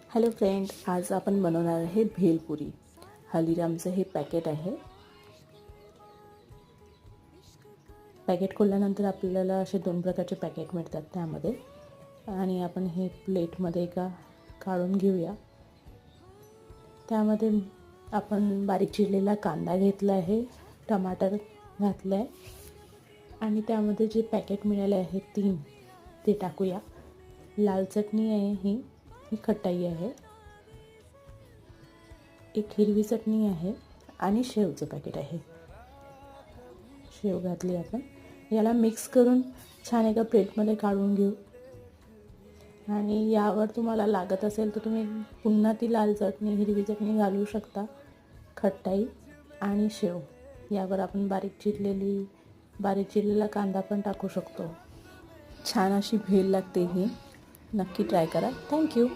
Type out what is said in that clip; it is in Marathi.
हॅलो फ्रेंड, आज आपण बनवणार आहे भेलपुरी। हल्दीरामचं हे पॅकेट आहे। पॅकेट खोलल्यानंतर आपल्याला असे दोन प्रकारचे पॅकेट मिळतात त्यामध्ये, आणि आपण हे प्लेटमध्ये काढून घेऊया। त्यामध्ये आपण बारीक चिरलेला कांदा घेतला आहे, टमाटर घातला आहे, आणि त्यामध्ये जे पॅकेट मिळाले आहे 3 ते टाकूया। लाल चटणी आहे, ही खटाई आहे, एक हिरवी चटणी आहे, आणि शेवचं पॅकेट आहे। शेव घातली आपण। याला मिक्स करून छान एका प्लेटमध्ये काढून घेऊ, आणि यावर तुम्हाला लागत असेल तर तुम्ही पुन्हा ती लाल चटणी हिरवी चटणी घालू शकता। खटाई आणि शेव यावर आपण बारीक चिरलेला कांदा पण टाकू शकतो। छान अशी भेल लागते ही, नक्की ट्राय करा। थँक्यू।